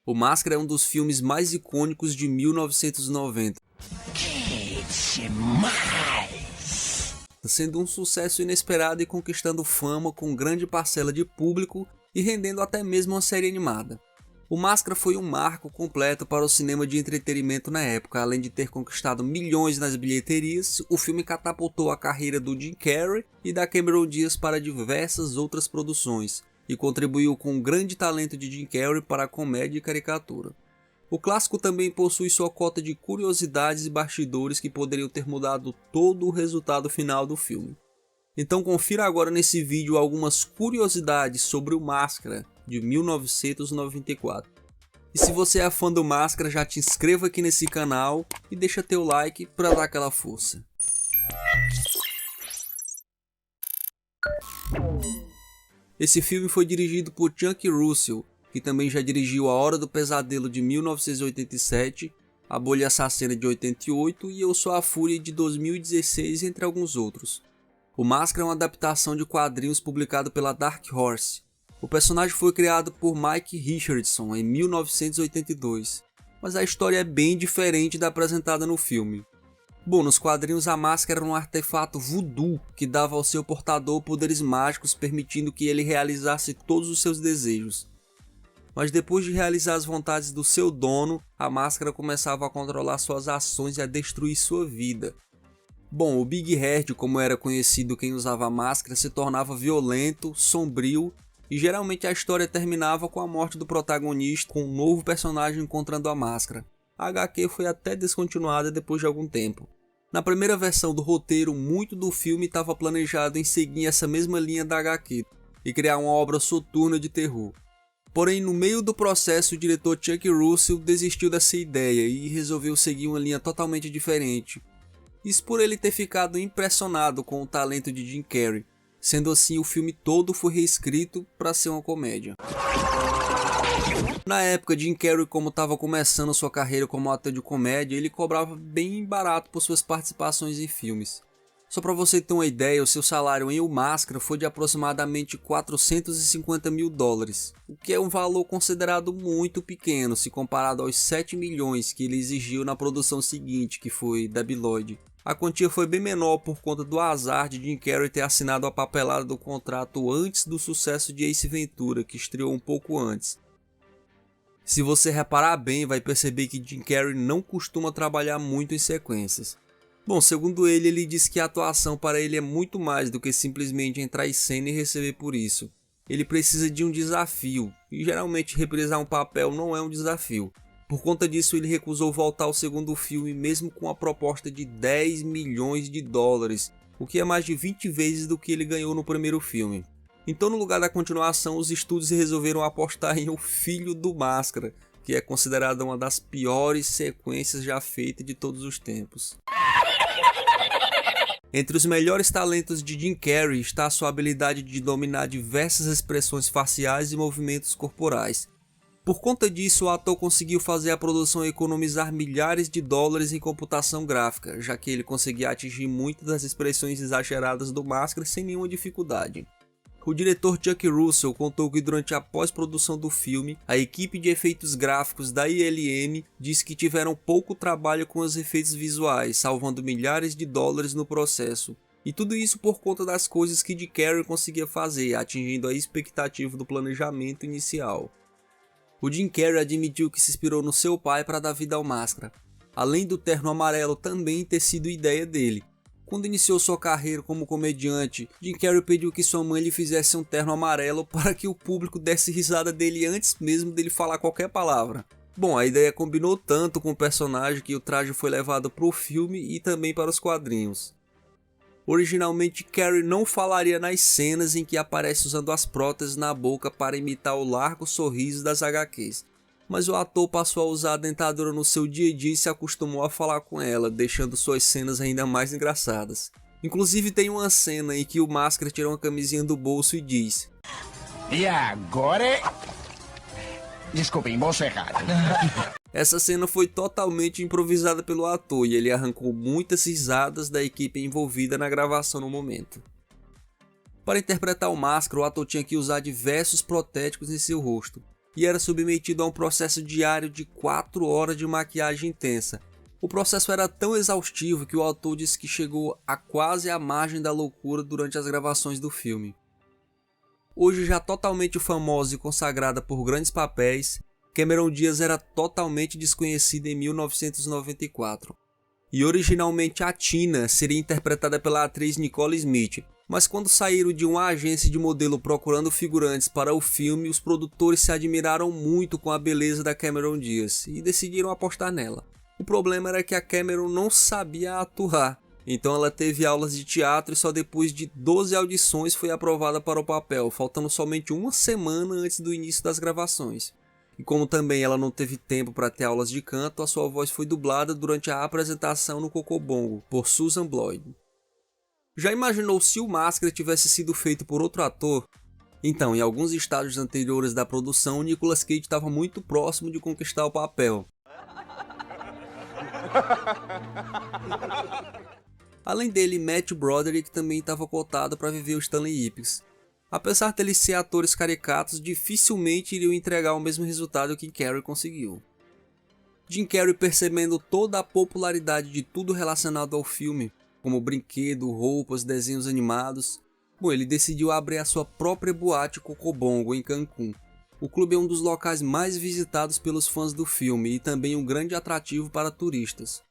O Máscara é um dos filmes mais icônicos de 1990. Sendo um sucesso inesperado e conquistando fama com grande parcela de público e rendendo até mesmo uma série animada. O Máscara foi um marco completo para o cinema de entretenimento na época. Além de ter conquistado milhões nas bilheterias, o filme catapultou a carreira do Jim Carrey e da Cameron Diaz para diversas outras produções, e contribuiu com o grande talento de Jim Carrey para a comédia e caricatura. O clássico também possui sua cota de curiosidades e bastidores que poderiam ter mudado todo o resultado final do filme. Então confira agora nesse vídeo algumas curiosidades sobre o Máscara de 1994. E se você é fã do Máscara, já te inscreva aqui nesse canal e deixa teu like para dar aquela força. Esse filme foi dirigido por Chuck Russell, que também já dirigiu A Hora do Pesadelo de 1987, A Bolha Assassina de 88 e Eu Sou a Fúria de 2016, entre alguns outros. O Máscara é uma adaptação de quadrinhos publicado pela Dark Horse. O personagem foi criado por Mike Richardson em 1982, mas a história é bem diferente da apresentada no filme. Bom, nos quadrinhos a máscara era um artefato voodoo que dava ao seu portador poderes mágicos, permitindo que ele realizasse todos os seus desejos. Mas depois de realizar as vontades do seu dono, a máscara começava a controlar suas ações e a destruir sua vida. Bom, o Big Head, como era conhecido quem usava a máscara, se tornava violento, sombrio, e geralmente a história terminava com a morte do protagonista, com um novo personagem encontrando a máscara. A HQ foi até descontinuada depois de algum tempo. Na primeira versão do roteiro, muito do filme estava planejado em seguir essa mesma linha da HQ e criar uma obra soturna de terror. Porém, no meio do processo, o diretor Chuck Russell desistiu dessa ideia e resolveu seguir uma linha totalmente diferente. Isso por ele ter ficado impressionado com o talento de Jim Carrey. Sendo assim, o filme todo foi reescrito para ser uma comédia. Na época, Jim Carrey, como estava começando sua carreira como ator de comédia, ele cobrava bem barato por suas participações em filmes. Só para você ter uma ideia, o seu salário em O Máscara foi de aproximadamente $450 mil, o que é um valor considerado muito pequeno se comparado aos 7 milhões que ele exigiu na produção seguinte, que foi Debi Lloyd. A quantia foi bem menor por conta do azar de Jim Carrey ter assinado a papelada do contrato antes do sucesso de Ace Ventura, que estreou um pouco antes. Se você reparar bem, vai perceber que Jim Carrey não costuma trabalhar muito em sequências. Bom, segundo ele, ele diz que a atuação para ele é muito mais do que simplesmente entrar em cena e receber por isso. Ele precisa de um desafio, e geralmente reprisar um papel não é um desafio. Por conta disso, ele recusou voltar ao segundo filme mesmo com a proposta de $10 milhões, o que é mais de 20 vezes do que ele ganhou no primeiro filme. Então, no lugar da continuação, os estúdios resolveram apostar em O Filho do Máscara, que é considerada uma das piores sequências já feitas de todos os tempos. Entre os melhores talentos de Jim Carrey está a sua habilidade de dominar diversas expressões faciais e movimentos corporais. Por conta disso, o ator conseguiu fazer a produção economizar milhares de dólares em computação gráfica, já que ele conseguia atingir muitas das expressões exageradas do Máscara sem nenhuma dificuldade. O diretor Chuck Russell contou que durante a pós-produção do filme, a equipe de efeitos gráficos da ILM disse que tiveram pouco trabalho com os efeitos visuais, salvando milhares de dólares no processo. E tudo isso por conta das coisas que Jim Carrey conseguia fazer, atingindo a expectativa do planejamento inicial. O Jim Carrey admitiu que se inspirou no seu pai para dar vida ao Máscara, além do terno amarelo também ter sido ideia dele. Quando iniciou sua carreira como comediante, Jim Carrey pediu que sua mãe lhe fizesse um terno amarelo para que o público desse risada dele antes mesmo dele falar qualquer palavra. Bom, a ideia combinou tanto com o personagem que o traje foi levado para o filme e também para os quadrinhos. Originalmente, Carrey não falaria nas cenas em que aparece usando as próteses na boca para imitar o largo sorriso das HQs. Mas o ator passou a usar a dentadura no seu dia a dia e se acostumou a falar com ela, deixando suas cenas ainda mais engraçadas. Inclusive tem uma cena em que o Máscara tira uma camisinha do bolso e diz: "E agora? Desculpem, vou errado." Essa cena foi totalmente improvisada pelo ator e ele arrancou muitas risadas da equipe envolvida na gravação no momento. Para interpretar o Máscara, o ator tinha que usar diversos protéticos em seu rosto. e era submetido a um processo diário de 4 horas de maquiagem intensa. O processo era tão exaustivo que o autor disse que chegou a quase à margem da loucura durante as gravações do filme. Hoje já totalmente famosa e consagrada por grandes papéis, Cameron Diaz era totalmente desconhecida em 1994. E originalmente a Tina seria interpretada pela atriz Nicole Smith, mas quando saíram de uma agência de modelo procurando figurantes para o filme, os produtores se admiraram muito com a beleza da Cameron Diaz e decidiram apostar nela. O problema era que a Cameron não sabia atuar, então ela teve aulas de teatro e só depois de 12 audições foi aprovada para o papel, faltando somente uma semana antes do início das gravações. E como também ela não teve tempo para ter aulas de canto, a sua voz foi dublada durante a apresentação no Cocobongo, por Susan Boyd. Já imaginou se o Máscara tivesse sido feito por outro ator? Então, em alguns estágios anteriores da produção, Nicolas Cage estava muito próximo de conquistar o papel. Além dele, Matthew Broderick também estava cotado para viver o Stanley Ipkiss. Apesar de eles serem atores caricatos, dificilmente iriam entregar o mesmo resultado que Carrey conseguiu. Jim Carrey, percebendo toda a popularidade de tudo relacionado ao filme, como brinquedo, roupas, desenhos animados, ele decidiu abrir a sua própria boate Cocobongo em Cancún. O clube é um dos locais mais visitados pelos fãs do filme e também um grande atrativo para turistas.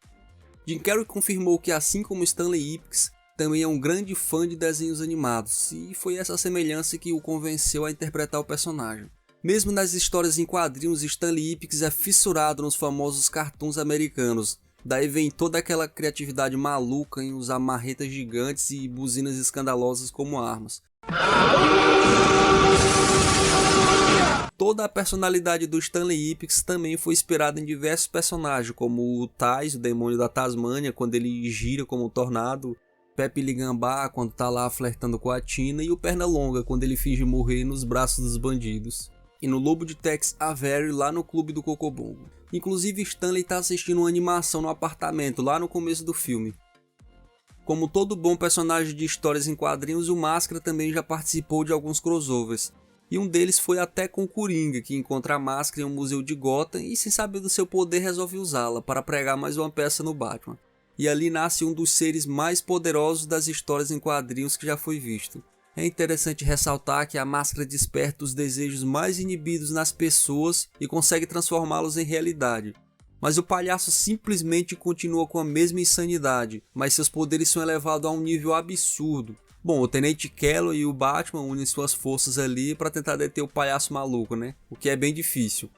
Jim Carrey confirmou que, assim como Stanley Ipkiss, também é um grande fã de desenhos animados, e foi essa semelhança que o convenceu a interpretar o personagem. Mesmo nas histórias em quadrinhos, Stanley Ipkiss é fissurado nos famosos cartoons americanos, daí vem toda aquela criatividade maluca em usar marretas gigantes e buzinas escandalosas como armas. Toda a personalidade do Stanley Ipkiss também foi inspirada em diversos personagens, como o Tais, o demônio da Tasmânia, quando ele gira como um tornado, Pepe Ligambá, quando tá lá flertando com a Tina, e o Pernalonga, quando ele finge morrer nos braços dos bandidos. E no Lobo de Tex Avery, lá no clube do Cocobongo. Inclusive, Stanley tá assistindo uma animação no apartamento, lá no começo do filme. Como todo bom personagem de histórias em quadrinhos, o Máscara também já participou de alguns crossovers. E um deles foi até com o Coringa, que encontra a Máscara em um museu de Gotham e, sem saber do seu poder, resolve usá-la para pregar mais uma peça no Batman. E ali nasce um dos seres mais poderosos das histórias em quadrinhos que já foi visto. É interessante ressaltar que a Máscara desperta os desejos mais inibidos nas pessoas e consegue transformá-los em realidade. Mas o palhaço simplesmente continua com a mesma insanidade, mas seus poderes são elevados a um nível absurdo. Bom, o Tenente Kello e o Batman unem suas forças ali para tentar deter o palhaço maluco, né? O que é bem difícil.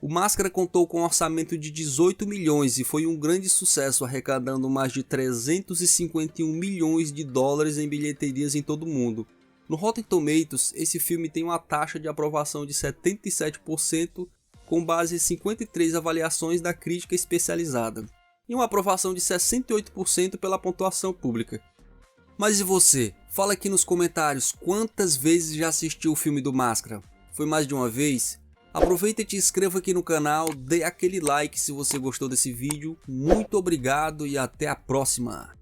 O Máscara contou com um orçamento de 18 milhões e foi um grande sucesso, arrecadando mais de 351 milhões de dólares em bilheterias em todo o mundo. No Rotten Tomatoes, esse filme tem uma taxa de aprovação de 77%, com base em 53 avaliações da crítica especializada, e uma aprovação de 68% pela pontuação pública. Mas e você? Fala aqui nos comentários quantas vezes já assistiu o filme do Máscara? Foi mais de uma vez? Aproveita e te inscreva aqui no canal, dê aquele like se você gostou desse vídeo. Muito obrigado e até a próxima!